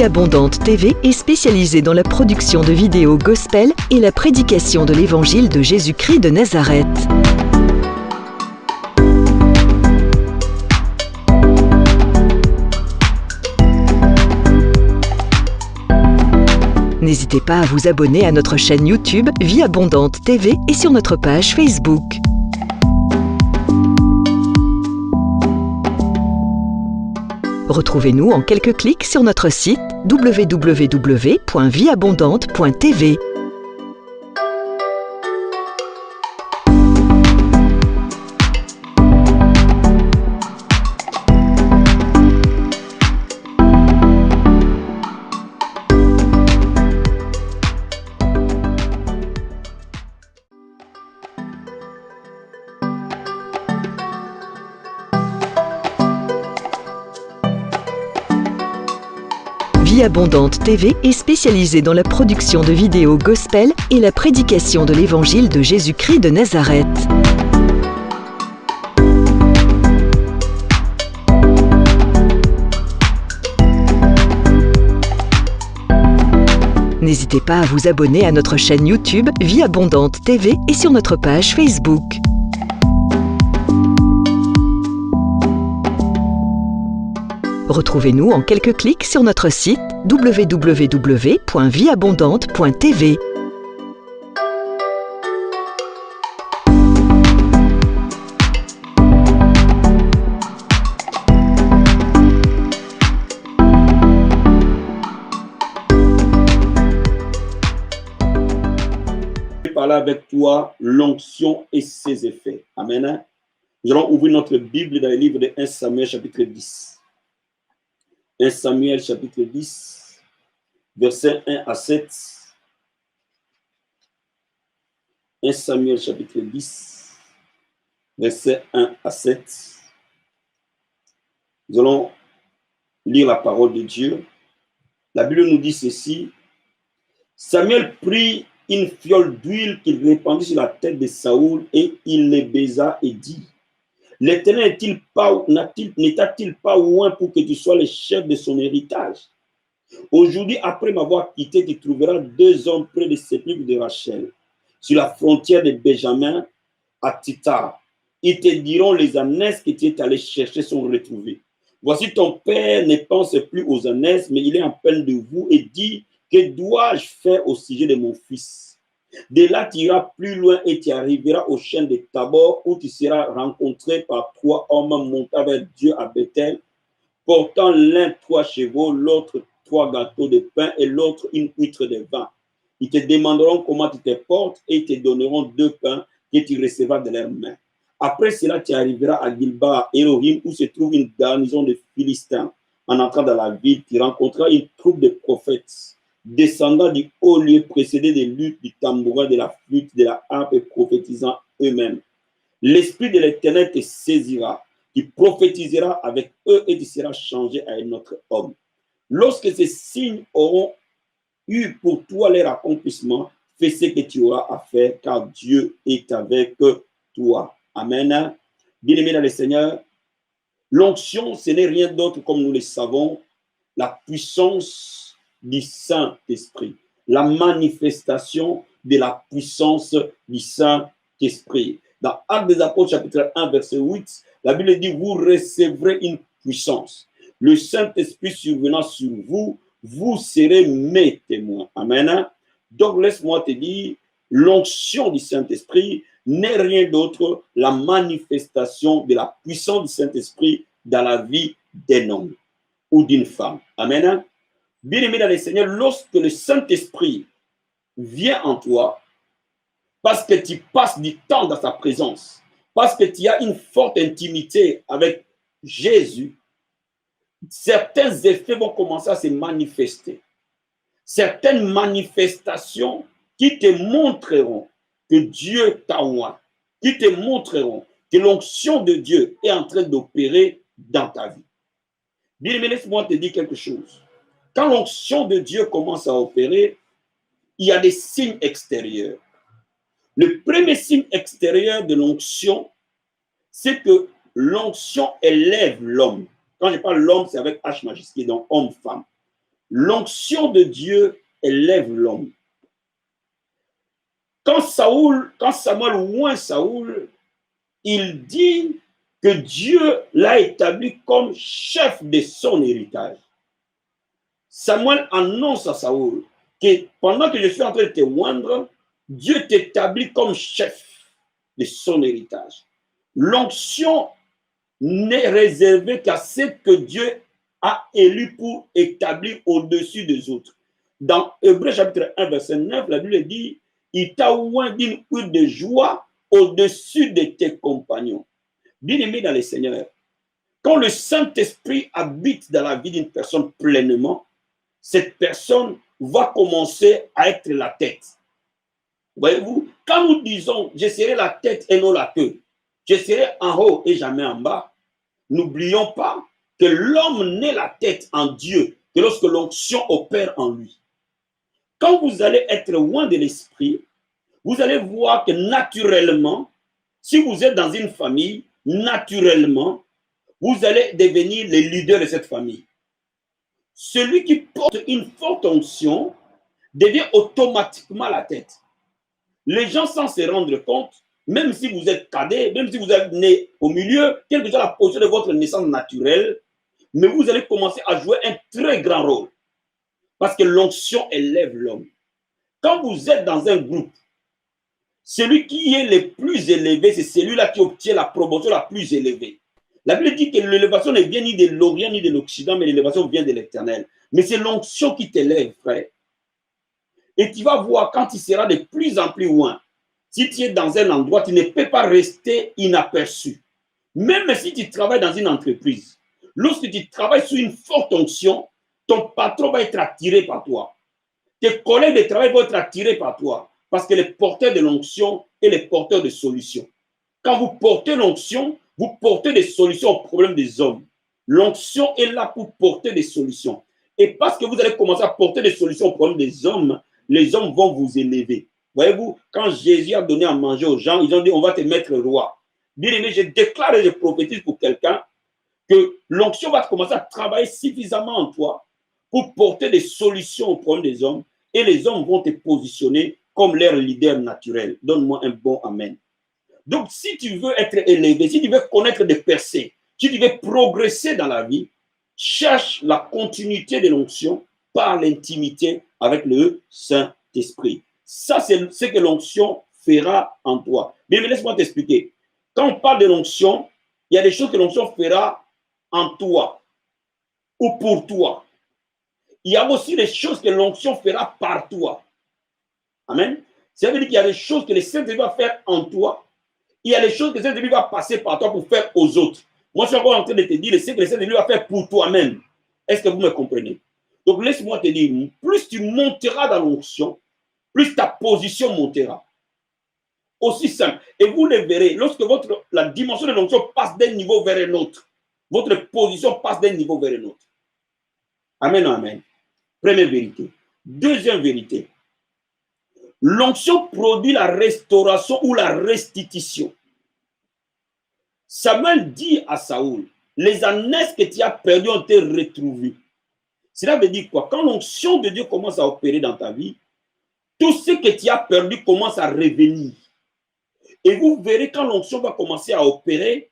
Vie Abondante TV est spécialisée dans la production de vidéos gospel et la prédication de l'évangile de Jésus-Christ de Nazareth. N'hésitez pas à vous abonner à notre chaîne YouTube Vie Abondante TV et sur notre page Facebook. Retrouvez-nous en quelques clics sur notre site www.vieabondante.tv. Vie Abondante TV est spécialisée dans la production de vidéos gospel et la prédication de l'évangile de Jésus-Christ de Nazareth. N'hésitez pas à vous abonner à notre chaîne YouTube Vie Abondante TV et sur notre page Facebook. Retrouvez-nous en quelques clics sur notre site www.vieabondante.tv. Je vais parler avec toi l'onction et ses effets. Amen. Nous allons ouvrir notre Bible dans le livre de 1 Samuel chapitre 10. 1 Samuel chapitre 10, versets 1 à 7. 1 Samuel chapitre 10, versets 1 à 7. Nous allons lire la parole de Dieu. La Bible nous dit ceci. Samuel prit une fiole d'huile qu'il répandit sur la tête de Saoul et il les baisa et dit: L'Éternel n'est-il pas loin pour que tu sois le chef de son héritage? Aujourd'hui, après m'avoir quitté, tu trouveras 2 hommes près des sépulcres de Rachel, sur la frontière de Benjamin, à Tita. Ils te diront les ânesses que tu es allé chercher sont retrouvées. Voici ton père ne pense plus aux ânesses, mais il est en peine de vous et dit: que dois-je faire au sujet de mon fils? De là, tu iras plus loin et tu arriveras au chêne de Tabor, où tu seras rencontré par 3 hommes montés avec Dieu à Bethel, portant l'un 3 chevaux, l'autre 3 gâteaux de pain et l'autre une huître de vin. Ils te demanderont comment tu te portes et ils te donneront 2 pains que tu recevras de leurs mains. Après cela, tu arriveras à Gilba, à Elohim, où se trouve une garnison de Philistins. En entrant dans la ville, tu rencontreras une troupe de prophètes descendant du haut lieu, précédés des luttes, du tambourin, de la flûte, de la harpe et prophétisant eux-mêmes. L'Esprit de l'Éternel te saisira, tu prophétiseras avec eux et tu seras changé à un autre homme. Lorsque ces signes auront eu pour toi leur accomplissement, fais ce que tu auras à faire, car Dieu est avec toi. Amen. Bien-aimés dans le Seigneur, l'onction, ce n'est rien d'autre, comme nous le savons, la puissance du Saint-Esprit, la manifestation de la puissance du Saint-Esprit. Dans Actes des Apôtres, chapitre 1, verset 8, la Bible dit: vous recevrez une puissance. Le Saint-Esprit survenant sur vous, vous serez mes témoins. Amen. Donc, laisse-moi te dire, l'onction du Saint-Esprit n'est rien d'autre la manifestation de la puissance du Saint-Esprit dans la vie d'un homme ou d'une femme. Amen. Bien-aimé dans le Seigneur, lorsque le Saint-Esprit vient en toi, parce que tu passes du temps dans sa présence, parce que tu as une forte intimité avec Jésus, certains effets vont commencer à se manifester. Certaines manifestations qui te montreront que Dieu t'a oint, qui te montreront que l'onction de Dieu est en train d'opérer dans ta vie. Bien-aimé, laisse-moi te dire quelque chose. Quand l'onction de Dieu commence à opérer, il y a des signes extérieurs. Le premier signe extérieur de l'onction, c'est que l'onction élève l'homme. Quand je parle l'homme, c'est avec H majuscule, donc homme-femme. L'onction de Dieu élève l'homme. Quand Samuel oint Saoul, il dit que Dieu l'a établi comme chef de son héritage. Samuel annonce à Saoul que pendant que je suis en train de te oindre, Dieu t'établit comme chef de son héritage. L'onction n'est réservée qu'à ceux que Dieu a élus pour établir au-dessus des autres. Dans Hébreux chapitre 1, verset 9, la Bible dit « Il t'a oint d'une huile de joie au-dessus de tes compagnons. » Bien-aimé dans le Seigneur, quand le Saint-Esprit habite dans la vie d'une personne pleinement, cette personne va commencer à être la tête. Voyez-vous, quand nous disons « je serai la tête et non la queue », je serai en haut et jamais en bas, n'oublions pas que l'homme n'est la tête en Dieu que lorsque l'onction opère en lui. Quand vous allez être loin de l'esprit, vous allez voir que naturellement, si vous êtes dans une famille, naturellement, vous allez devenir le leader de cette famille. Celui qui porte une forte onction devient automatiquement la tête. Les gens, sans se rendre compte, même si vous êtes cadet, même si vous êtes né au milieu, quelle que soit la position de votre naissance naturelle, mais vous allez commencer à jouer un très grand rôle. Parce que l'onction élève l'homme. Quand vous êtes dans un groupe, celui qui est le plus élevé, c'est celui-là qui obtient la promotion la plus élevée. La Bible dit que l'élévation ne vient ni de l'Orient ni de l'Occident, mais l'élévation vient de l'Éternel. Mais c'est l'onction qui t'élève, frère. Et tu vas voir quand tu seras de plus en plus loin. Si tu es dans un endroit, tu ne peux pas rester inaperçu. Même si tu travailles dans une entreprise, lorsque tu travailles sous une forte onction, ton patron va être attiré par toi. Tes collègues de travail vont être attirés par toi parce que les porteurs de l'onction et les porteurs de solutions. Quand vous portez l'onction, vous portez des solutions aux problèmes des hommes. L'onction est là pour porter des solutions. Et parce que vous allez commencer à porter des solutions aux problèmes des hommes, les hommes vont vous élever. Voyez-vous, quand Jésus a donné à manger aux gens, ils ont dit, on va te mettre roi. Bien aimé, je déclare et je prophétise pour quelqu'un que l'onction va commencer à travailler suffisamment en toi pour porter des solutions aux problèmes des hommes et les hommes vont te positionner comme leur leader naturel. Donne-moi un bon amen. Donc, si tu veux être élevé, si tu veux connaître des percées, si tu veux progresser dans la vie, cherche la continuité de l'onction par l'intimité avec le Saint-Esprit. Ça, c'est ce que l'onction fera en toi. Mais laisse-moi t'expliquer. Quand on parle de l'onction, il y a des choses que l'onction fera en toi ou pour toi. Il y a aussi des choses que l'onction fera par toi. Amen. Ça veut dire qu'il y a des choses que le Saint-Esprit va faire en toi. Il y a des choses que le Saint-Esprit va passer par toi pour faire aux autres. Moi, je suis encore en train de te dire ce que le Saint-Esprit va faire pour toi-même. Est-ce que vous me comprenez? Donc, laisse-moi te dire, plus tu monteras dans l'onction, plus ta position montera. Aussi simple. Et vous le verrez, lorsque la dimension de l'onction passe d'un niveau vers un autre, votre position passe d'un niveau vers un autre. Amen, amen. Première vérité. Deuxième vérité. L'onction produit la restauration ou la restitution. Samuel dit à Saoul, les années que tu as perdues ont été retrouvées. Cela veut dire quoi? Quand l'onction de Dieu commence à opérer dans ta vie, tout ce que tu as perdu commence à revenir. Et vous verrez quand l'onction va commencer à opérer,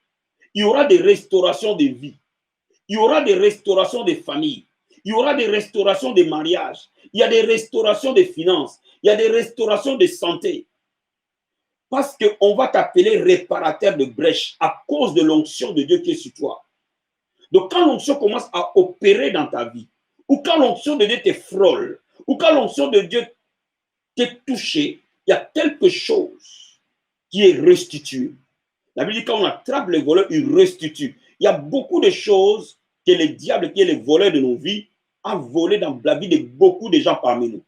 il y aura des restaurations de vie. Il y aura des restaurations de famille. Il y aura des restaurations de mariage. Il y a des restaurations de finances. Il y a des restaurations de santé. Parce qu'on va t'appeler réparateur de brèches à cause de l'onction de Dieu qui est sur toi. Donc quand l'onction commence à opérer dans ta vie, ou quand l'onction de Dieu te frôle, ou quand l'onction de Dieu t'est touché, il y a quelque chose qui est restitué. La Bible dit quand on attrape le voleur, il restitue. Il y a beaucoup de choses que le diable, qui est le voleur de nos vies, a volé dans la vie de beaucoup de gens parmi nous.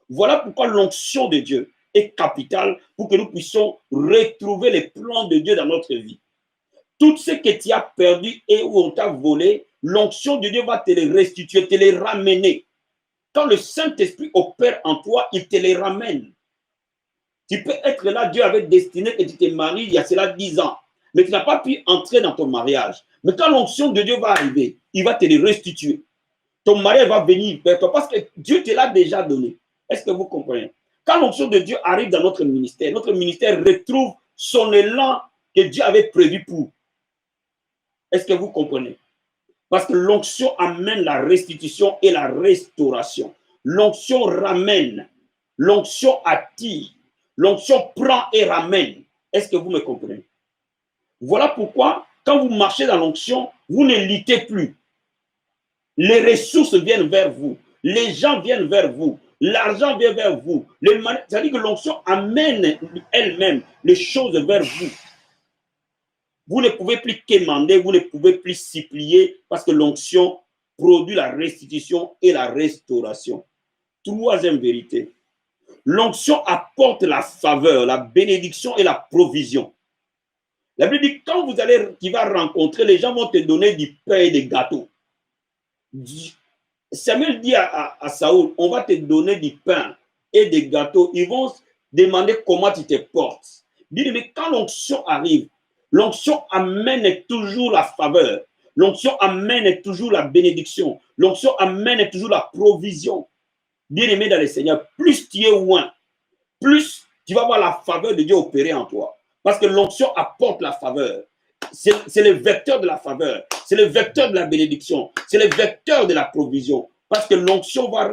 Voilà pourquoi l'onction de Dieu est capitale pour que nous puissions retrouver les plans de Dieu dans notre vie. Tout ce que tu as perdu et où on t'a volé, l'onction de Dieu va te les restituer, te les ramener. Quand le Saint-Esprit opère en toi, il te les ramène. Tu peux être là, Dieu avait destiné que tu te maries il y a cela 10 ans, mais tu n'as pas pu entrer dans ton mariage. Mais quand l'onction de Dieu va arriver, il va te les restituer. ton mariage va venir vers toi parce que Dieu te l'a déjà donné. Est-ce que vous comprenez? Quand l'onction de Dieu arrive dans notre ministère retrouve son élan que Dieu avait prévu pour. Est-ce que vous comprenez? Parce que l'onction amène la restitution et la restauration. L'onction ramène, l'onction attire, l'onction prend et ramène. Est-ce que vous me comprenez? Voilà pourquoi, quand vous marchez dans l'onction, vous ne luttez plus. Les ressources viennent vers vous. Les gens viennent vers vous. L'argent vient vers vous. C'est-à-dire que l'onction amène elle-même les choses vers vous. Vous ne pouvez plus quémander, vous ne pouvez plus supplier parce que l'onction produit la restitution et la restauration. Troisième vérité, l'onction apporte la faveur, la bénédiction et la provision. La Bible dit, quand tu vas rencontrer, les gens vont te donner du pain et des gâteaux. Samuel dit à Saoul, on va te donner du pain et des gâteaux. Ils vont demander comment tu te portes. Dit, mais quand l'onction arrive, l'onction amène toujours la faveur. L'onction amène toujours la bénédiction. L'onction amène toujours la provision. Bien-aimé dans le Seigneur, plus tu es loin, plus tu vas voir la faveur de Dieu opérer en toi. Parce que l'onction apporte la faveur. C'est le vecteur de la faveur. C'est le vecteur de la bénédiction. C'est le vecteur de la provision. Parce que l'onction va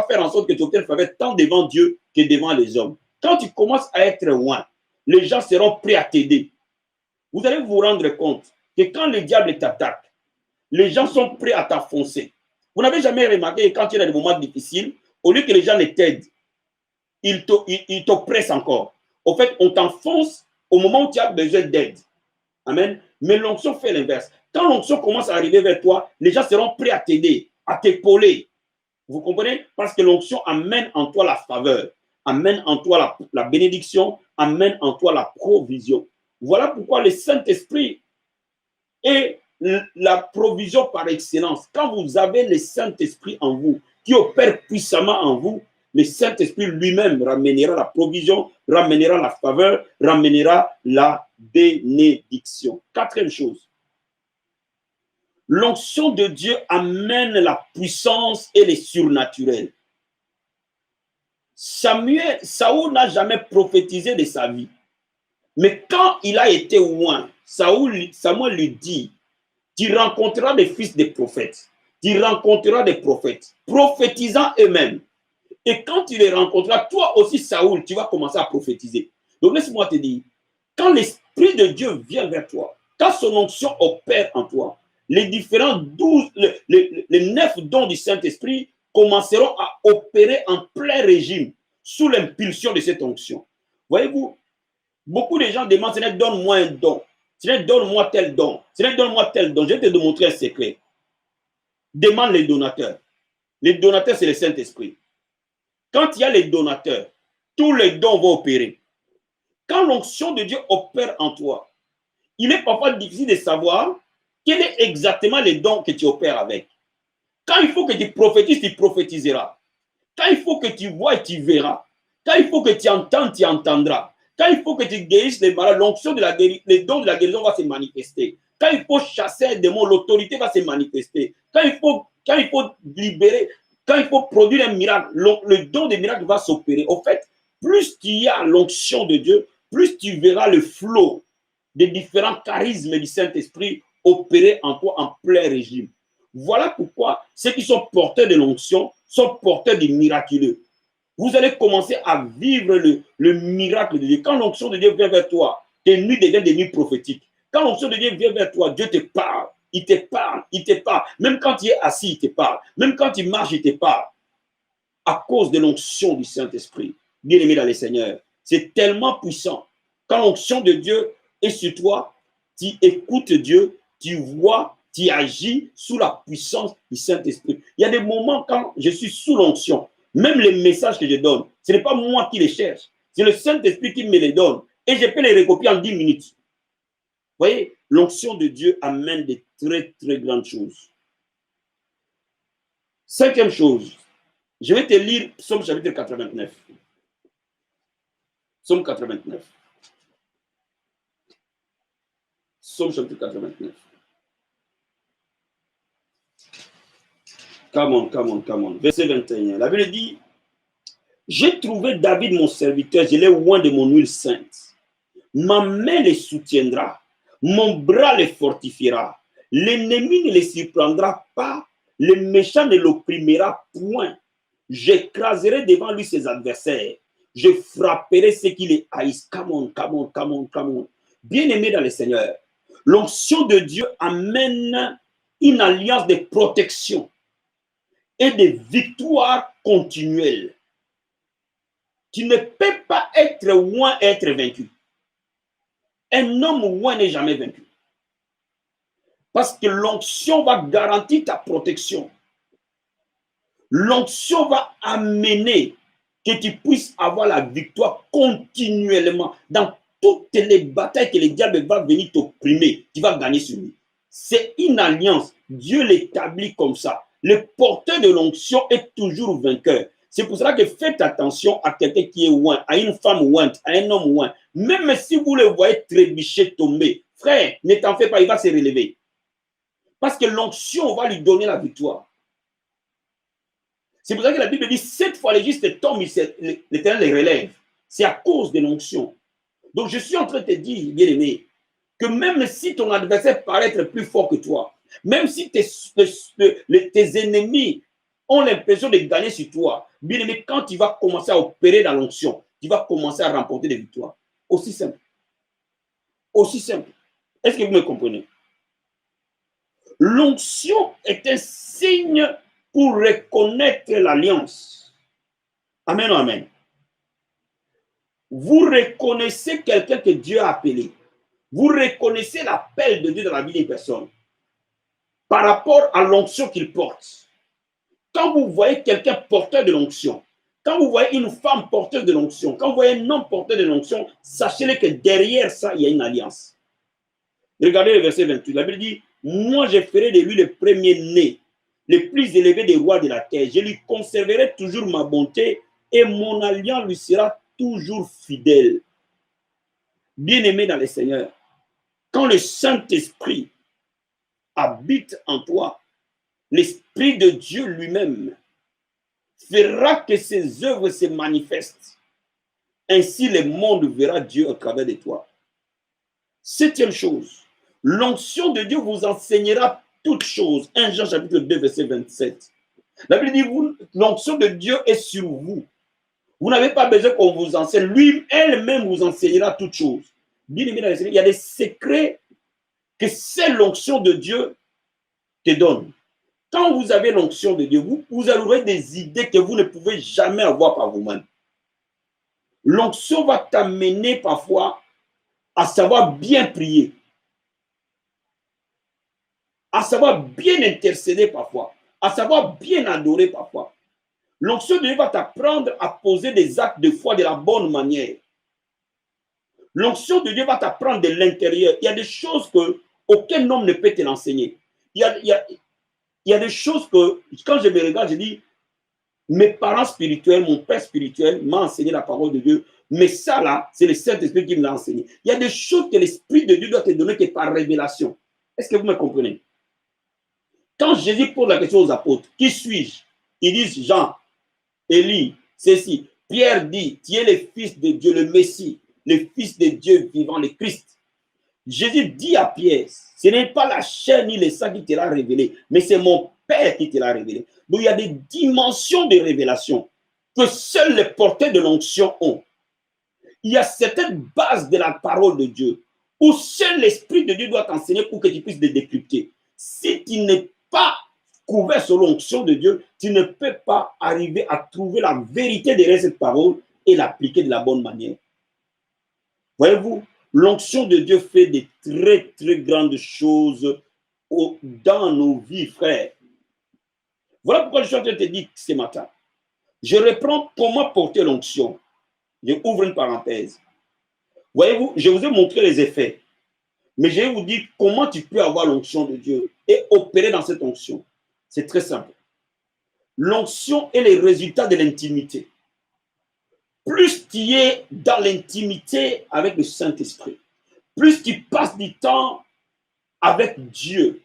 faire en sorte que tu obtiennes faveur tant devant Dieu que devant les hommes. Quand tu commences à être loin, les gens seront prêts à t'aider. Vous allez vous rendre compte que quand le diable t'attaque, les gens sont prêts à t'enfoncer. Vous n'avez jamais remarqué que quand il y a des moments difficiles, au lieu que les gens ne t'aident, ils t'oppressent encore. Au fait, on t'enfonce au moment où tu as besoin d'aide. Amen. Mais l'onction fait l'inverse. Quand l'onction commence à arriver vers toi, les gens seront prêts à t'aider, à t'épauler. Vous comprenez? Parce que l'onction amène en toi la faveur, amène en toi la bénédiction, amène en toi la provision. Voilà pourquoi le Saint-Esprit est la provision par excellence. Quand vous avez le Saint-Esprit en vous, qui opère puissamment en vous, le Saint-Esprit lui-même ramènera la provision, ramènera la faveur, ramènera la bénédiction. Quatrième chose, l'onction de Dieu amène la puissance et le surnaturel. Saoul n'a jamais prophétisé de sa vie. Mais quand il a été loin, Samuel lui dit, tu rencontreras des fils de prophètes, tu rencontreras des prophètes, prophétisant eux-mêmes. Et quand tu les rencontreras, toi aussi, Saoul, tu vas commencer à prophétiser. Donc laisse-moi te dire, quand l'Esprit de Dieu vient vers toi, quand son onction opère en toi, les différents 12, les 9 dons du Saint-Esprit commenceront à opérer en plein régime sous l'impulsion de cette onction. Voyez-vous, beaucoup de gens demandent, Seigneur, donne-moi un don. Seigneur, donne-moi tel don. Seigneur, donne-moi tel don. Je vais te démontrer un secret. Demande les donateurs. Les donateurs, c'est le Saint-Esprit. Quand il y a les donateurs, tous les dons vont opérer. Quand l'onction de Dieu opère en toi, il est parfois difficile de savoir quel est exactement les dons que tu opères avec. Quand il faut que tu prophétises, tu prophétiseras. Quand il faut que tu vois, tu verras. Quand il faut que tu entends, tu entendras. Quand il faut que tu guérisses les malades, l'onction de la guérison, les dons de la guérison vont se manifester. Quand il faut chasser un démon, l'autorité va se manifester. Quand il faut libérer, quand il faut produire un miracle, le don des miracles va s'opérer. Au fait, plus tu as l'onction de Dieu, plus tu verras le flot des différents charismes du Saint-Esprit opérer en toi en plein régime. Voilà pourquoi ceux qui sont porteurs de l'onction sont porteurs du miraculeux. Vous allez commencer à vivre le miracle de Dieu. Quand l'onction de Dieu vient vers toi, tes nuits deviennent des nuits prophétiques. Quand l'onction de Dieu vient vers toi, Dieu te parle. Il te parle, il te parle. Même quand tu es assis, il te parle. Même quand tu marches, il te parle. À cause de l'onction du Saint-Esprit. Bien-aimé dans le Seigneur, c'est tellement puissant. Quand l'onction de Dieu est sur toi, tu écoutes Dieu, tu vois, tu agis sous la puissance du Saint-Esprit. Il y a des moments quand je suis sous l'onction, même les messages que je donne, ce n'est pas moi qui les cherche, c'est le Saint-Esprit qui me les donne. Et je peux les recopier en 10 minutes. Vous voyez, l'onction de Dieu amène de très, très grandes choses. Cinquième chose, je vais te lire Psaume chapitre 89. Psaume 89. Psaume chapitre 89. Come on, come on, come on. Verset 21. La Bible dit, j'ai trouvé David mon serviteur, je l'ai oint de mon huile sainte. Ma main les soutiendra, mon bras les fortifiera. L'ennemi ne les surprendra pas, le méchant ne l'opprimera point. J'écraserai devant lui ses adversaires. Je frapperai ceux qui les haïssent. Come on, come on, come on, come on. Bien-aimé dans le Seigneur, l'onction de Dieu amène une alliance de protection et de victoire continuelle. Tu ne peux pas être loin et être vaincu. Un homme loin n'est jamais vaincu. Parce que l'onction va garantir ta protection. L'onction va amener que tu puisses avoir la victoire continuellement dans toutes les batailles que le diable va venir t'opprimer. Tu vas gagner sur lui. C'est une alliance. Dieu l'établit comme ça. Le porteur de l'onction est toujours vainqueur. C'est pour cela que faites attention à quelqu'un qui est loin, à une femme ointe, à un homme loin. Même si vous le voyez trébucher, tomber, frère, ne t'en fais pas, il va se relever. Parce que l'onction va lui donner la victoire. C'est pour ça que la Bible dit, 7 fois les justes tombent, l'Éternel les relève. C'est à cause de l'onction. Donc je suis en train de te dire, bien-aimé, que même si ton adversaire paraît être plus fort que toi, même si tes ennemis ont l'impression de gagner sur toi, bien aimé, quand tu vas commencer à opérer dans l'onction, tu vas commencer à remporter des victoires. Aussi simple. Aussi simple. Est-ce que vous me comprenez? L'onction est un signe pour reconnaître l'alliance. Amen, amen. Vous reconnaissez quelqu'un que Dieu a appelé. Vous reconnaissez l'appel de Dieu dans la vie des personnes par rapport à l'onction qu'il porte. Quand vous voyez quelqu'un porteur de l'onction, quand vous voyez une femme porteuse de l'onction, quand vous voyez un homme porteur de l'onction, sachez que derrière ça, il y a une alliance. Regardez le verset 28. La Bible dit, moi je ferai de lui le premier-né, le plus élevé des rois de la terre. Je lui conserverai toujours ma bonté et mon alliance lui sera toujours fidèle. Bien-aimé dans le Seigneur, quand le Saint-Esprit habite en toi, l'Esprit de Dieu lui-même fera que ses œuvres se manifestent. Ainsi, le monde verra Dieu à travers de toi. Septième chose, l'onction de Dieu vous enseignera toutes choses. 1 Jean chapitre 2, verset 27. La Bible dit, l'onction de Dieu est sur vous. Vous n'avez pas besoin qu'on vous enseigne. Lui, elle-même vous enseignera toutes choses. Bien aimé dans le Seigneur, il y a des secrets que seule l'onction de Dieu te donne. Quand vous avez l'onction de Dieu, vous aurez des idées que vous ne pouvez jamais avoir par vous-même. L'onction va t'amener parfois à savoir bien prier, à savoir bien intercéder parfois, à savoir bien adorer parfois. L'onction de Dieu va t'apprendre à poser des actes de foi de la bonne manière. L'onction de Dieu va t'apprendre de l'intérieur. Il y a des choses qu'aucun homme ne peut te l'enseigner. Il y a des choses que, quand je me regarde, je dis, mes parents spirituels, mon père spirituel m'a enseigné la parole de Dieu, mais ça là, c'est le Saint-Esprit qui me l'a enseigné. Il y a des choses que l'Esprit de Dieu doit te donner que par révélation. Est-ce que vous me comprenez? Quand Jésus pose la question aux apôtres, qui suis-je? Ils disent Jean, Élie, ceci. Pierre dit, tu es le Fils de Dieu, le Messie, le Fils de Dieu vivant, le Christ. Jésus dit à Pierre, ce n'est pas la chair ni le sang qui te l'a révélé, mais c'est mon Père qui te l'a révélé. Donc il y a des dimensions de révélation que seuls les porteurs de l'onction ont. Il y a certaines bases de la parole de Dieu où seul l'Esprit de Dieu doit t'enseigner pour que tu puisses les décrypter. Si tu n'es pas couvert sur l'onction de Dieu, tu ne peux pas arriver à trouver la vérité derrière cette parole et l'appliquer de la bonne manière. Voyez-vous, l'onction de Dieu fait de très, très grandes choses dans nos vies, frères. Voilà pourquoi je suis en train de te dire ce matin. Je reprends comment porter l'onction. Je ouvre une parenthèse. Voyez-vous, je vous ai montré les effets. Mais je vais vous dire comment tu peux avoir l'onction de Dieu et opérer dans cette onction. C'est très simple. L'onction est le résultat de l'intimité. Plus tu es dans l'intimité avec le Saint-Esprit, plus tu passes du temps avec Dieu,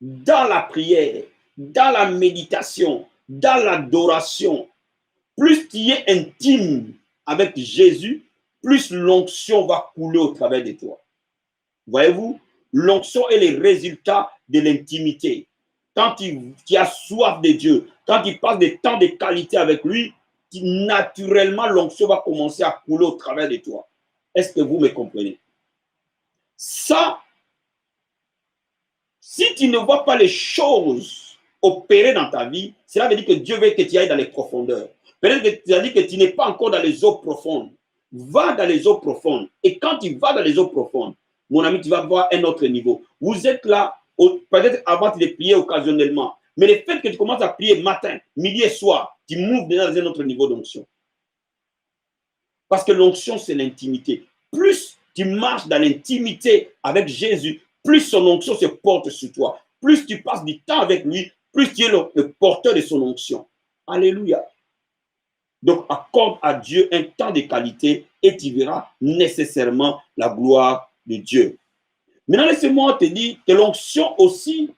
dans la prière, dans la méditation, dans l'adoration, plus tu es intime avec Jésus, plus l'onction va couler au travers de toi. Voyez-vous, l'onction est le résultat de l'intimité. Quand tu as soif de Dieu, quand tu passes des temps de qualité avec lui, naturellement, l'onction va commencer à couler au travers de toi. Est-ce que vous me comprenez? Ça, si tu ne vois pas les choses opérer dans ta vie, cela veut dire que Dieu veut que tu ailles dans les profondeurs. Peut-être que tu as dit que tu n'es pas encore dans les eaux profondes. Va dans les eaux profondes. Et quand tu vas dans les eaux profondes, mon ami, tu vas voir un autre niveau. Vous êtes là, peut-être avant de prier occasionnellement. Mais le fait que tu commences à prier matin, midi et soir, tu m'ouvres dans un autre niveau d'onction. Parce que l'onction, c'est l'intimité. Plus tu marches dans l'intimité avec Jésus, plus son onction se porte sur toi. Plus tu passes du temps avec lui, plus tu es le porteur de son onction. Alléluia. Donc, accorde à Dieu un temps de qualité et tu verras nécessairement la gloire de Dieu. Maintenant, laissez-moi te dire que l'onction aussi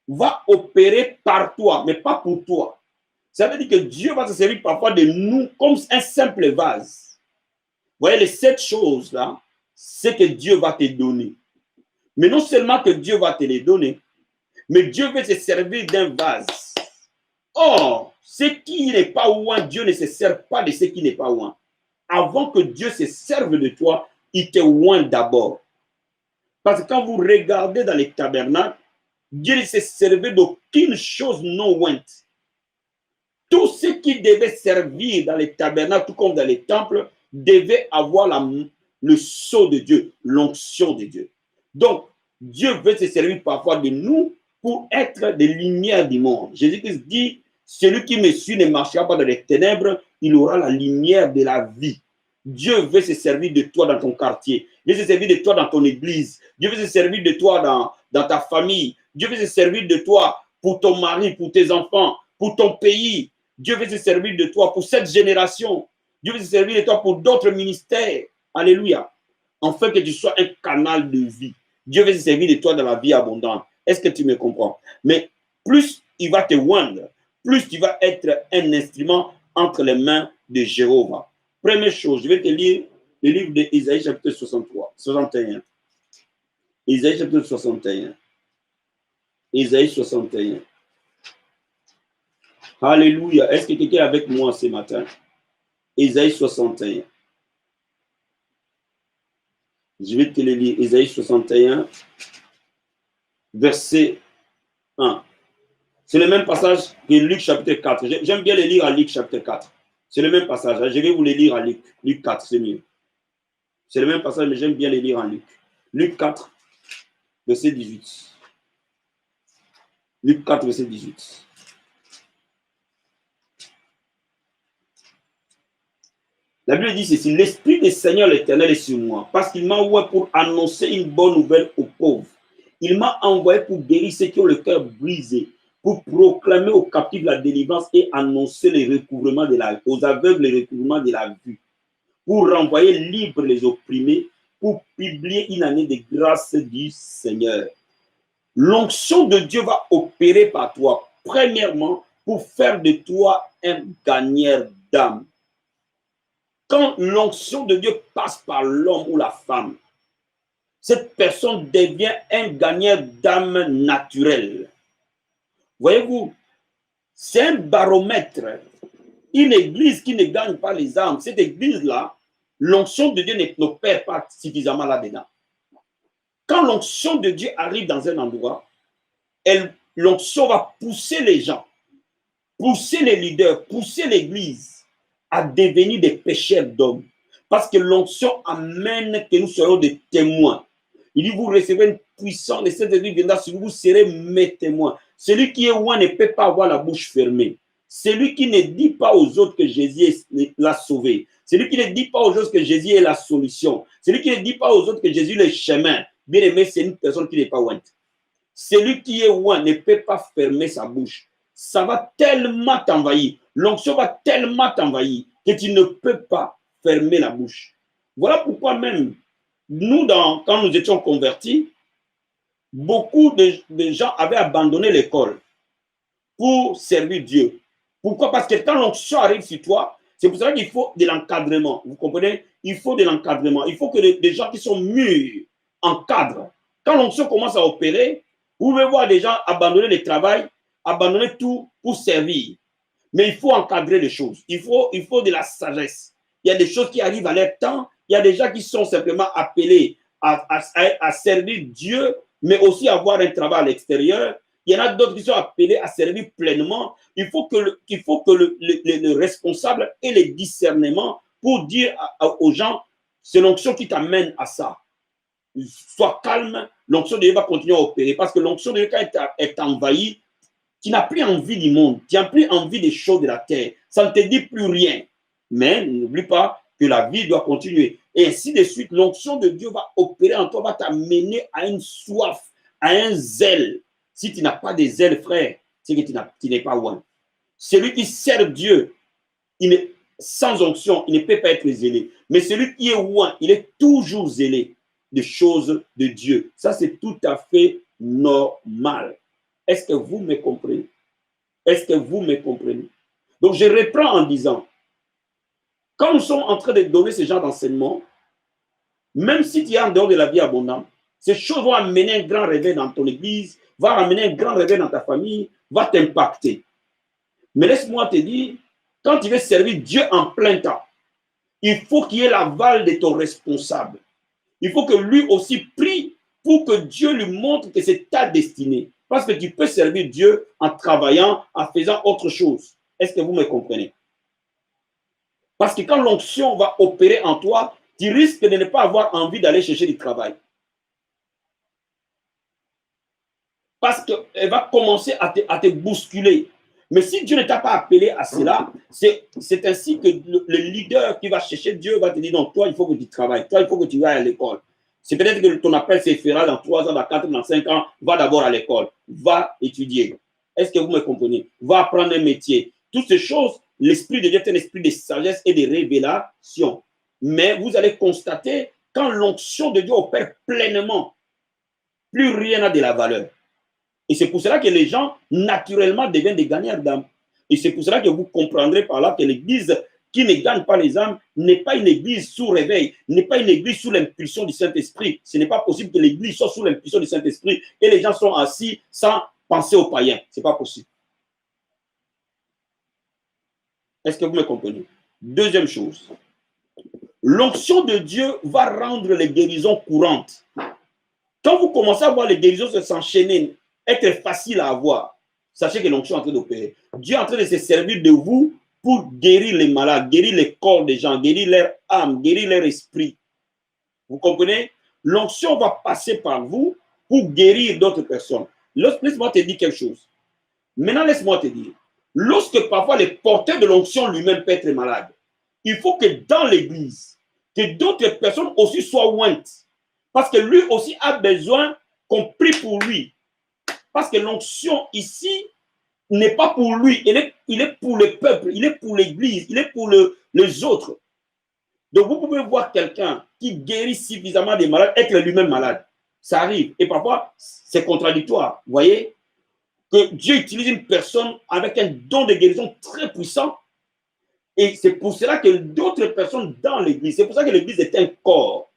va opérer par toi, mais pas pour toi. Ça veut dire que Dieu va se servir parfois de nous comme un simple vase. Vous voyez, les 7 choses-là, c'est que Dieu va te donner. Mais non seulement que Dieu va te les donner, mais Dieu veut se servir d'un vase. Or, ce qui n'est pas oint, Dieu ne se sert pas de ce qui n'est pas oint. Avant que Dieu se serve de toi, il te oint d'abord. Parce que quand vous regardez dans les tabernacles, Dieu ne se servait d'aucune chose non ointe. Tout ce qui devait servir dans les tabernacles, tout comme dans les temples, devait avoir le sceau de Dieu, l'onction de Dieu. Donc, Dieu veut se servir parfois de nous pour être des lumières du monde. Jésus-Christ dit, celui qui me suit ne marchera pas dans les ténèbres, il aura la lumière de la vie. Dieu veut se servir de toi dans ton quartier. Dieu veut se servir de toi dans ton église. Dieu veut se servir de toi dans ta famille. Dieu veut se servir de toi pour ton mari, pour tes enfants, pour ton pays. Dieu veut se servir de toi pour cette génération. Dieu veut se servir de toi pour d'autres ministères. Alléluia. Afin que tu sois un canal de vie. Dieu veut se servir de toi dans la vie abondante. Est-ce que tu me comprends? Mais plus il va te oindre, plus tu vas être un instrument entre les mains de Jéhovah. Première chose, je vais te lire le livre d'Ésaïe chapitre 61. Ésaïe chapitre 61. Ésaïe 61. Alléluia. Est-ce que quelqu'un est avec moi ce matin? Ésaïe 61. Je vais te le lire. Ésaïe 61, verset 1. C'est le même passage que Luc chapitre 4. J'aime bien le lire à Luc chapitre 4. C'est le même passage. Je vais vous le lire à Luc. Luc 4, c'est mieux. C'est le même passage, mais j'aime bien le lire en Luc. Luc 4, verset 18. Luc 4, verset 18. La Bible dit ceci, l'Esprit du Seigneur l'Éternel est sur moi, parce qu'il m'a envoyé pour annoncer une bonne nouvelle aux pauvres. Il m'a envoyé pour guérir ceux qui ont le cœur brisé, pour proclamer aux captifs la délivrance et annoncer les recouvrements aux aveugles le recouvrement de la vue, pour renvoyer libres les opprimés, pour publier une année de grâce du Seigneur. L'onction de Dieu va opérer par toi, premièrement, pour faire de toi un gagneur d'âme. Quand l'onction de Dieu passe par l'homme ou la femme, cette personne devient un gagneur d'âme naturel. Voyez-vous, c'est un baromètre. Une église qui ne gagne pas les âmes, cette église-là, l'onction de Dieu n'opère pas suffisamment là-dedans. Quand l'onction de Dieu arrive dans un endroit, l'onction va pousser les gens, pousser les leaders, pousser l'église à devenir des pécheurs d'hommes. Parce que l'onction amène que nous soyons des témoins. Il dit, vous recevez une puissance, le Saint-Esprit viendra sur vous, vous serez mes témoins. Celui qui est loin ne peut pas avoir la bouche fermée. Celui qui ne dit pas aux autres que Jésus l'a sauvé. Celui qui ne dit pas aux autres que Jésus est la solution. Celui qui ne dit pas aux autres que Jésus est le chemin. Bien aimé, c'est une personne qui n'est pas loin. Celui qui est loin ne peut pas fermer sa bouche. Ça va tellement t'envahir. L'onction va tellement t'envahir que tu ne peux pas fermer la bouche. Voilà pourquoi même, nous, quand nous étions convertis, beaucoup de gens avaient abandonné l'école. pour servir Dieu. Pourquoi? Parce que quand l'onction arrive sur toi, c'est pour ça qu'il faut de l'encadrement. Vous comprenez? Il faut de l'encadrement. Il faut que des gens qui sont mûrs encadrent. Quand l'onction commence à opérer, vous pouvez voir des gens abandonner le travail, abandonner tout pour servir. Mais il faut encadrer les choses. Il faut de la sagesse. Il y a des choses qui arrivent à leur temps. Il y a des gens qui sont simplement appelés à servir Dieu, mais aussi avoir un travail à l'extérieur. Il y en a d'autres qui sont appelés à servir pleinement. Il faut que le responsable ait le discernement pour dire aux gens, c'est l'onction qui t'amène à ça. Sois calme, l'onction de Dieu va continuer à opérer. Parce que l'onction de Dieu, quand elle est envahie, tu n'as plus envie du monde, tu n'as plus envie des choses de la terre. Ça ne te dit plus rien. Mais n'oublie pas que la vie doit continuer. Et ainsi de suite, l'onction de Dieu va opérer en toi, va t'amener à une soif, à un zèle. Si tu n'as pas de zèle, frère, c'est que tu n'es pas loin. Celui qui sert Dieu, sans onction, il ne peut pas être zélé. Mais celui qui est loin, il est toujours zélé des choses de Dieu. Ça, c'est tout à fait normal. Est-ce que vous me comprenez? Est-ce que vous me comprenez? Donc, je reprends en disant, quand nous sommes en train de donner ce genre d'enseignement, même si tu es en dehors de la vie abondante, ces choses vont amener un grand réveil dans ton église, vont amener un grand réveil dans ta famille, vont t'impacter. Mais laisse-moi te dire, quand tu veux servir Dieu en plein temps, il faut qu'il y ait l'aval de ton responsable. Il faut que lui aussi prie pour que Dieu lui montre que c'est ta destinée. Parce que tu peux servir Dieu en travaillant, en faisant autre chose. Est-ce que vous me comprenez? Parce que quand l'onction va opérer en toi, tu risques de ne pas avoir envie d'aller chercher du travail. Parce qu'elle va commencer à te bousculer. Mais si Dieu ne t'a pas appelé à cela, c'est ainsi que le leader qui va chercher Dieu va te dire, non, toi, il faut que tu travailles. Toi, il faut que tu ailles à l'école. C'est peut-être que ton appel se fera dans 3 ans, dans 4 ans, dans 5 ans. Va d'abord à l'école. Va étudier. Est-ce que vous me comprenez? Va apprendre un métier. Toutes ces choses, l'Esprit de Dieu est un esprit de sagesse et de révélation. Mais vous allez constater, quand l'onction de Dieu opère pleinement, plus rien n'a de la valeur. Et c'est pour cela que les gens, naturellement, deviennent des gagnants d'âmes. Et c'est pour cela que vous comprendrez par là que l'Église qui ne gagne pas les âmes n'est pas une Église sous réveil, n'est pas une Église sous l'impulsion du Saint-Esprit. Ce n'est pas possible que l'Église soit sous l'impulsion du Saint-Esprit et les gens sont assis sans penser aux païens. Ce n'est pas possible. Est-ce que vous me comprenez? Deuxième chose, l'onction de Dieu va rendre les guérisons courantes. Quand vous commencez à voir les guérisons s'enchaîner, être facile à avoir, sachez que l'onction est en train d'opérer. Dieu est en train de se servir de vous pour guérir les malades, guérir les corps des gens, guérir leur âme, guérir leur esprit. Vous comprenez? L'onction va passer par vous pour guérir d'autres personnes. Laisse-moi te dire quelque chose. Maintenant, laisse-moi te dire, lorsque parfois le porteur de l'onction lui-même peut être malade, il faut que dans l'église, que d'autres personnes aussi soient ointes. Parce que lui aussi a besoin qu'on prie pour lui. Parce que l'onction ici n'est pas pour lui, il est pour le peuple, il est pour l'église, il est pour les autres. Donc vous pouvez voir quelqu'un qui guérit suffisamment des malades, être lui-même malade. Ça arrive. Et parfois, c'est contradictoire. Vous voyez? Que Dieu utilise une personne avec un don de guérison très puissant. Et c'est pour cela que d'autres personnes dans l'église, c'est pour ça que l'église est un corps.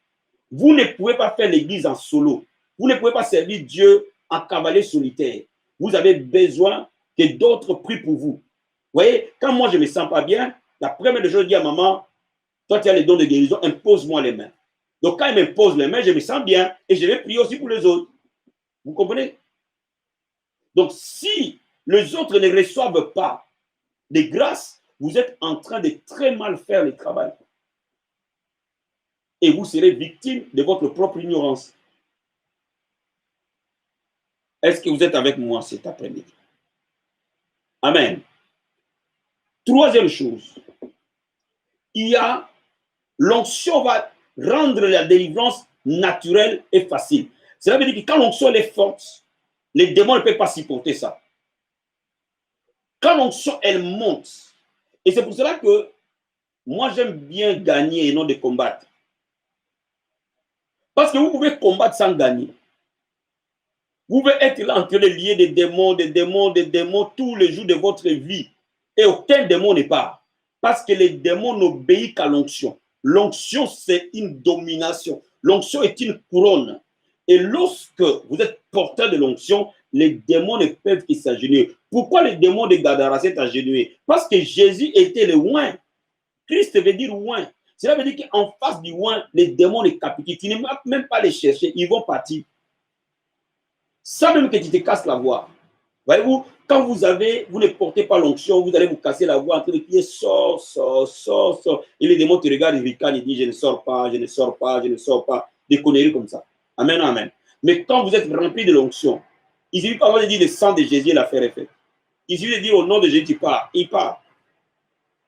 Vous ne pouvez pas faire l'église en solo. Vous ne pouvez pas servir Dieu en cavalier solitaire. Vous avez besoin que d'autres prient pour vous. Vous voyez, quand moi je ne me sens pas bien, la première chose, je dis à maman, toi tu as les dons de guérison, impose-moi les mains. Donc quand il m'impose les mains, je me sens bien et je vais prier aussi pour les autres. Vous comprenez? Donc si les autres ne reçoivent pas des grâces, vous êtes en train de très mal faire le travail. Et vous serez victime de votre propre ignorance. Est-ce que vous êtes avec moi cet après-midi? Amen. Troisième chose, il y a l'onction va rendre la délivrance naturelle et facile. Cela veut dire que quand l'onction est forte, les démons ne peuvent pas supporter ça. Quand l'onction, elle monte, et c'est pour cela que moi, j'aime bien gagner et non de combattre. Parce que vous pouvez combattre sans gagner. Vous pouvez être là en train de lier des démons, des démons, des démons tous les jours de votre vie. Et aucun démon n'est pas. Parce que les démons n'obéissent qu'à l'onction. L'onction, c'est une domination. L'onction est une couronne. Et lorsque vous êtes porteur de l'onction, les démons ne peuvent que s'agenouiller. Pourquoi les démons de Gadara s'est agenouillés? Parce que Jésus était le oint. Christ veut dire oint. Cela veut dire qu'en face du oint, les démons les captivent. Tu ne vas même pas les chercher, ils vont partir. Sans même que tu te casses la voix. Voyez-vous, quand vous ne portez pas l'onction, vous allez vous casser la voix en train de crier sors, sors, sors, sors. Et les démons te regardent, ils ricanent, ils disent je ne sors pas, je ne sors pas, je ne sors pas. Des conneries comme ça. Amen, amen. Mais quand vous êtes rempli de l'onction, il suffit pas de dire le sang de Jésus, l'affaire est faite. Il suffit de dire au nom de Jésus, tu pars, il part.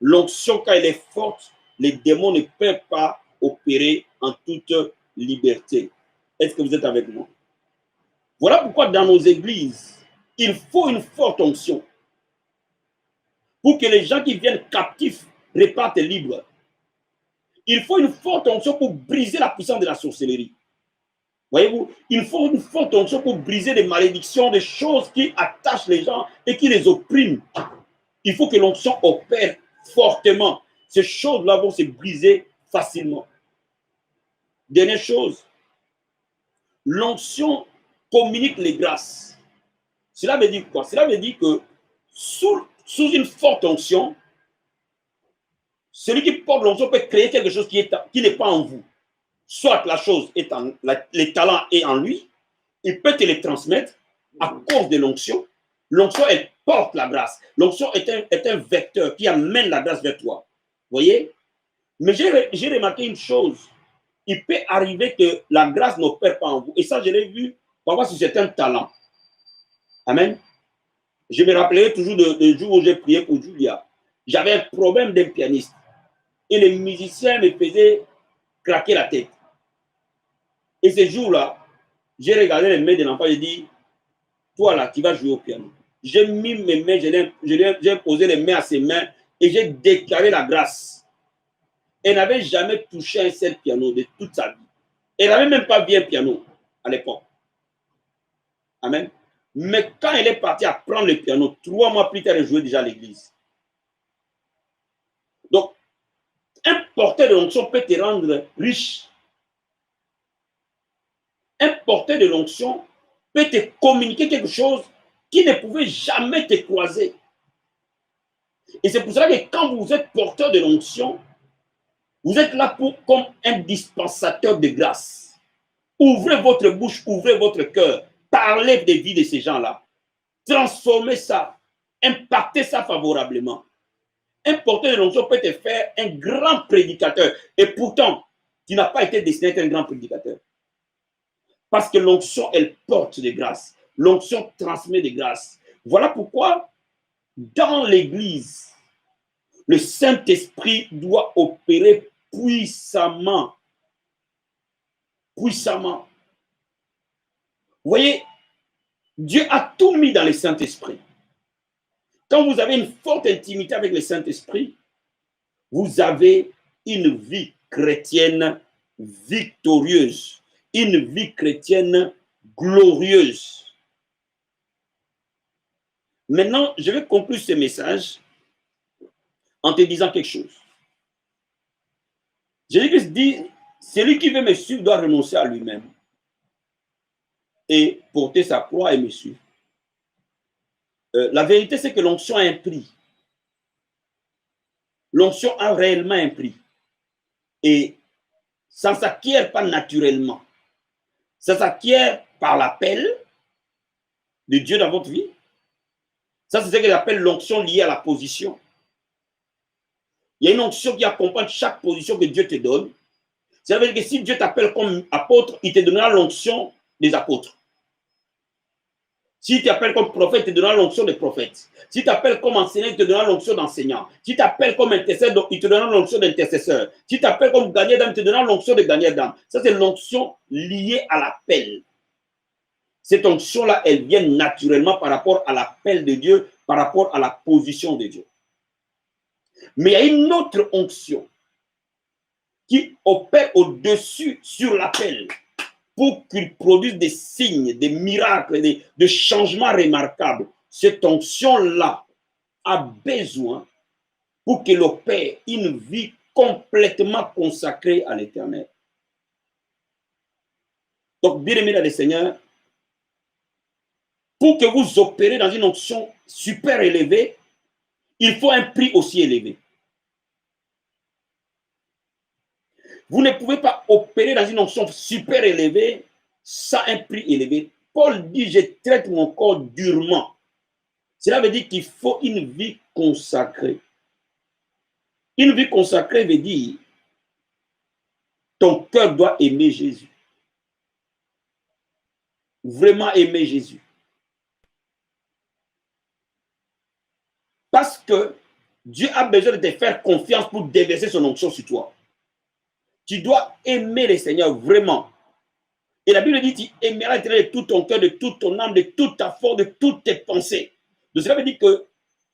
L'onction, quand elle est forte, les démons ne peuvent pas opérer en toute liberté. Est-ce que vous êtes avec moi? Voilà pourquoi dans nos églises, il faut une forte onction pour que les gens qui viennent captifs repartent libres. Il faut une forte onction pour briser la puissance de la sorcellerie. Voyez-vous, il faut une forte onction pour briser les malédictions, des choses qui attachent les gens et qui les oppriment. Il faut que l'onction opère fortement. Ces choses-là vont se briser facilement. Dernière chose, l'onction communique les grâces. Cela veut dire quoi? Cela veut dire que sous une forte onction, celui qui porte l'onction peut créer quelque chose qui n'est pas en vous. Soit la chose est les talents est en lui, il peut te les transmettre à cause de l'onction. L'onction, elle porte la grâce. L'onction est un vecteur qui amène la grâce vers toi. Vous voyez? Mais j'ai remarqué une chose. Il peut arriver que la grâce n'opère pas en vous. Et ça, je l'ai vu parfois sur certains talents. Amen. Je me rappellerai toujours du jour où j'ai prié pour Julia. J'avais un problème d'un pianiste. Et les musiciens me faisaient craquer la tête. Et ce jour-là, j'ai regardé les mains de l'enfant, j'ai dit, toi là, tu vas jouer au piano. J'ai mis mes mains, j'ai posé les mains à ses mains et j'ai déclaré la grâce. Elle n'avait jamais touché un seul piano de toute sa vie. Elle n'avait même pas vu un piano à l'époque. Amen. Mais quand elle est partie apprendre le piano, 3 mois plus tard, elle jouait déjà à l'église. Donc, un porteur de l'onction peut te rendre riche. Un porteur de l'onction peut te communiquer quelque chose qui ne pouvait jamais te croiser. Et c'est pour cela que quand vous êtes porteur de l'onction, vous êtes là comme un dispensateur de grâce. Ouvrez votre bouche, ouvrez votre cœur, parlez des vies de ces gens-là. Transformez ça, impactez ça favorablement. Un porteur de l'onction peut te faire un grand prédicateur. Et pourtant, tu n'as pas été destiné à être un grand prédicateur. Parce que l'onction, elle porte des grâces. L'onction transmet des grâces. Voilà pourquoi, dans l'Église, le Saint-Esprit doit opérer puissamment. Puissamment. Vous voyez, Dieu a tout mis dans le Saint-Esprit. Quand vous avez une forte intimité avec le Saint-Esprit, vous avez une vie chrétienne victorieuse, une vie chrétienne glorieuse. Maintenant, je vais conclure ce message en te disant quelque chose. Jésus-Christ dit, celui qui veut me suivre doit renoncer à lui-même et porter sa croix et me suivre. La vérité, c'est que l'onction a un prix. L'onction a réellement un prix. Et ça ne s'acquiert pas naturellement. Ça s'acquiert par l'appel de Dieu dans votre vie. Ça, c'est ce qu'il appelle l'onction liée à la position. Il y a une onction qui accompagne chaque position que Dieu te donne. Ça veut dire que si Dieu t'appelle comme apôtre, il te donnera l'onction des apôtres. Si tu t'appelles comme prophète, il te donnera l'onction des prophètes. Si tu t'appelles comme enseignant, il te donnera l'onction d'enseignant. Si tu t'appelles comme intercesseur, il te donnera l'onction d'intercesseur. Si tu t'appelles comme gagnant d'âme, il te donnera l'onction de gagnant d'âme. Ça, c'est l'onction liée à l'appel. Cette onction-là, elle vient naturellement par rapport à l'appel de Dieu, par rapport à la position de Dieu. Mais il y a une autre onction qui opère au-dessus sur l'appel. pour qu'il produise des signes, des miracles, des changements remarquables. Cette onction-là a besoin pour qu'elle opère une vie complètement consacrée à l'Éternel. Donc, bien aimé dans le Seigneur, pour que vous opérez dans une onction super élevée, il faut un prix aussi élevé. Vous ne pouvez pas opérer dans une onction super élevée sans un prix élevé. Paul dit, je traite mon corps durement. Cela veut dire qu'il faut une vie consacrée. Une vie consacrée veut dire ton cœur doit aimer Jésus. Vraiment aimer Jésus. Parce que Dieu a besoin de te faire confiance pour déverser son onction sur toi. Tu dois aimer le Seigneur vraiment. Et la Bible dit, tu aimeras l'Éternel de tout ton cœur, de toute ton âme, de toute ta force, de toutes tes pensées. Donc cela veut dire que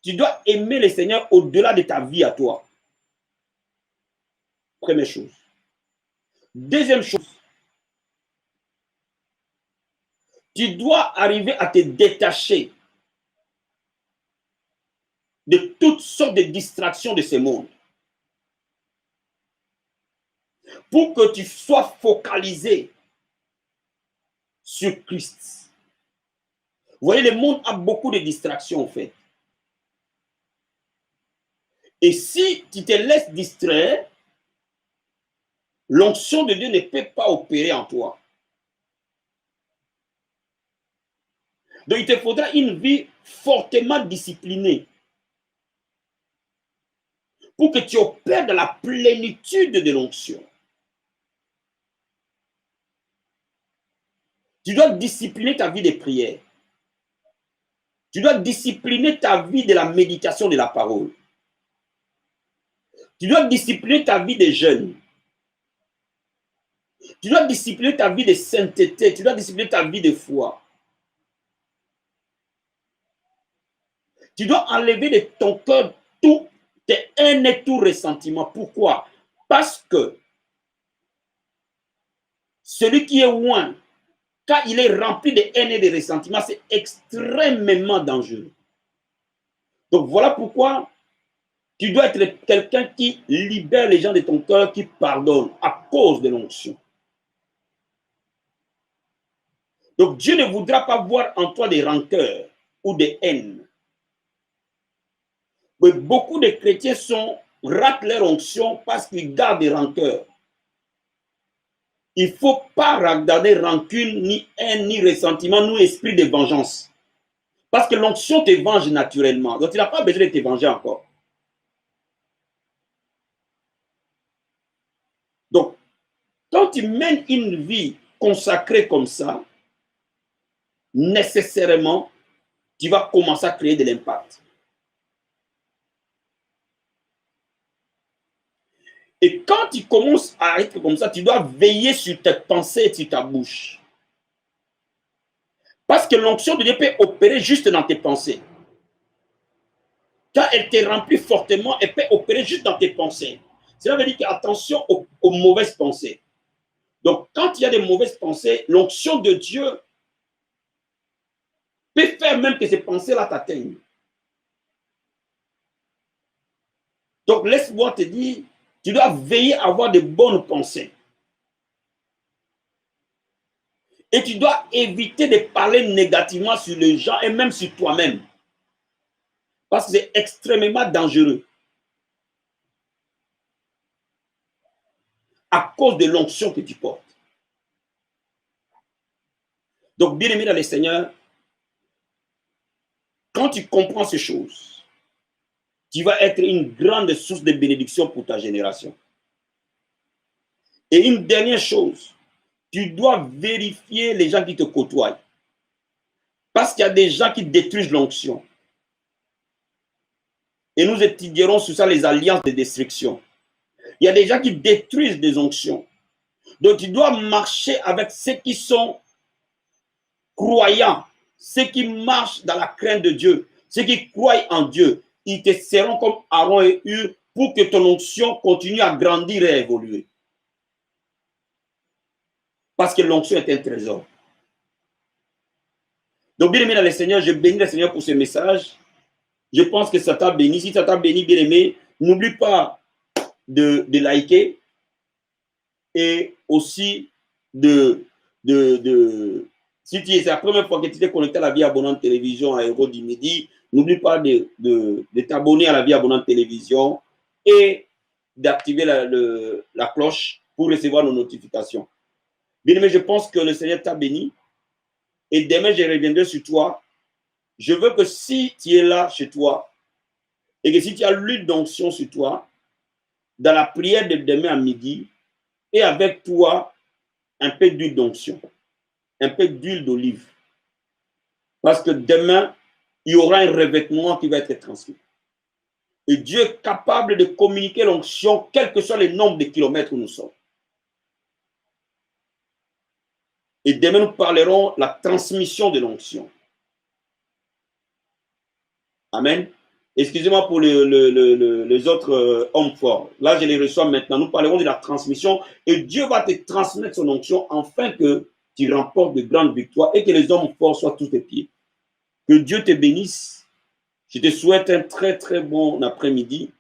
tu dois aimer le Seigneur au-delà de ta vie à toi. Première chose. Deuxième chose, tu dois arriver à te détacher de toutes sortes de distractions de ce monde. Pour que tu sois focalisé sur Christ. Vous voyez, le monde a beaucoup de distractions en fait. Et si tu te laisses distraire, l'onction de Dieu ne peut pas opérer en toi. Donc il te faudra une vie fortement disciplinée pour que tu opères dans la plénitude de l'onction. Tu dois discipliner ta vie de prière. Tu dois discipliner ta vie de la méditation de la parole. Tu dois discipliner ta vie de jeûne. Tu dois discipliner ta vie de sainteté. Tu dois discipliner ta vie de foi. Tu dois enlever de ton cœur tout tes haines et tout ressentiment. Pourquoi? Parce que celui qui est loin, quand il est rempli de haine et de ressentiment, c'est extrêmement dangereux. Donc voilà pourquoi tu dois être quelqu'un qui libère les gens de ton cœur, qui pardonne à cause de l'onction. Donc Dieu ne voudra pas voir en toi des rancœurs ou des haines. Mais beaucoup de chrétiens ratent leur onction parce qu'ils gardent des rancœurs. Il ne faut pas garder rancune, ni haine, ni ressentiment, ni esprit de vengeance. Parce que l'onction te venge naturellement. Donc tu n'as pas besoin de te venger encore. Donc, quand tu mènes une vie consacrée comme ça, nécessairement, tu vas commencer à créer de l'impact. Et quand tu commences à être comme ça, tu dois veiller sur tes pensées et sur ta bouche. Parce que l'onction de Dieu peut opérer juste dans tes pensées. Quand elle te remplit fortement, elle peut opérer juste dans tes pensées. Cela veut dire qu'attention aux mauvaises pensées. Donc, quand il y a des mauvaises pensées, l'onction de Dieu peut faire même que ces pensées-là t'atteignent. Donc, laisse-moi te dire, tu dois veiller à avoir de bonnes pensées. Et tu dois éviter de parler négativement sur les gens et même sur toi-même. Parce que c'est extrêmement dangereux. À cause de l'onction que tu portes. Donc, bien aimé dans le Seigneur, quand tu comprends ces choses, tu vas être une grande source de bénédiction pour ta génération. Et une dernière chose, tu dois vérifier les gens qui te côtoient. Parce qu'il y a des gens qui détruisent l'onction. Et nous étudierons sur ça les alliances de destruction. Il y a des gens qui détruisent des onctions. Donc tu dois marcher avec ceux qui sont croyants, ceux qui marchent dans la crainte de Dieu, ceux qui croient en Dieu. Ils te seront comme Aaron et Hur pour que ton onction continue à grandir et à évoluer. Parce que l'onction est un trésor. Donc, bien aimé dans le Seigneur, je bénis le Seigneur pour ce message. Je pense que ça t'a béni. Si ça t'a béni, bien aimé, n'oublie pas de liker et aussi si c'est la première fois que tu t'es connecté à la Vie Abondante Télévision à Héros du Midi, n'oublie pas de t'abonner à la Vie Abondante Télévision et d'activer la cloche pour recevoir nos notifications. Bien aimé, je pense que le Seigneur t'a béni et demain je reviendrai sur toi. Je veux que si tu es là chez toi et que si tu as l'huile d'onction sur toi, dans la prière de demain à midi, et avec toi un peu d'huile d'onction, un peu d'huile d'olive. Parce que demain, il y aura un revêtement qui va être transmis. Et Dieu est capable de communiquer l'onction, quel que soit le nombre de kilomètres où nous sommes. Et demain, nous parlerons de la transmission de l'onction. Amen. Excusez-moi pour les autres hommes forts. Là, je les reçois maintenant. Nous parlerons de la transmission et Dieu va te transmettre son onction afin que tu remportes de grandes victoires et que les hommes forts soient tous tes pieds. Que Dieu te bénisse. Je te souhaite un très, très bon après-midi.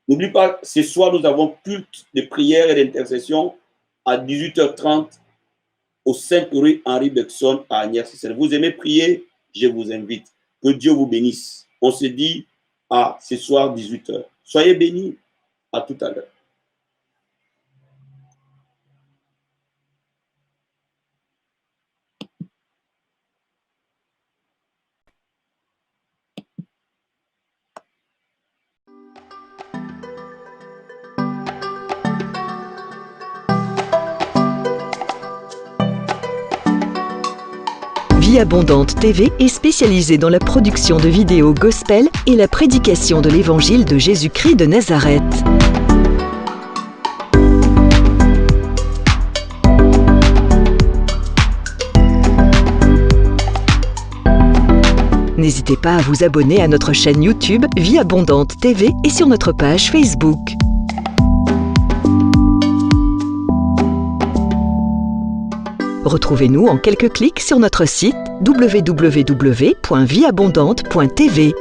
N'oublie pas, ce soir, nous avons culte de prière et d'intercession à 18h30 au 5 rue Henri Bergson à Agnières. Vous aimez prier? Je vous invite. Que Dieu vous bénisse. On se dit à ce soir 18h. Soyez bénis. À tout à l'heure. Vie Abondante TV est spécialisée dans la production de vidéos gospel et la prédication de l'évangile de Jésus-Christ de Nazareth. N'hésitez pas à vous abonner à notre chaîne YouTube Vie Abondante TV et sur notre page Facebook. Retrouvez-nous en quelques clics sur notre site www.vieabondante.tv.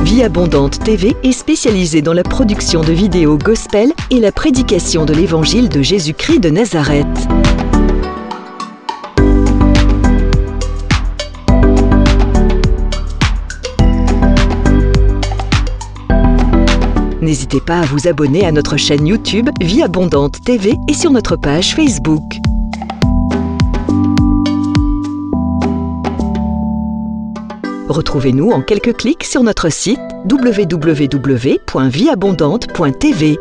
Vie Abondante TV est spécialisée dans la production de vidéos gospel et la prédication de l'évangile de Jésus-Christ de Nazareth. N'hésitez pas à vous abonner à notre chaîne YouTube Vie Abondante TV et sur notre page Facebook. Retrouvez-nous en quelques clics sur notre site www.vieabondante.tv.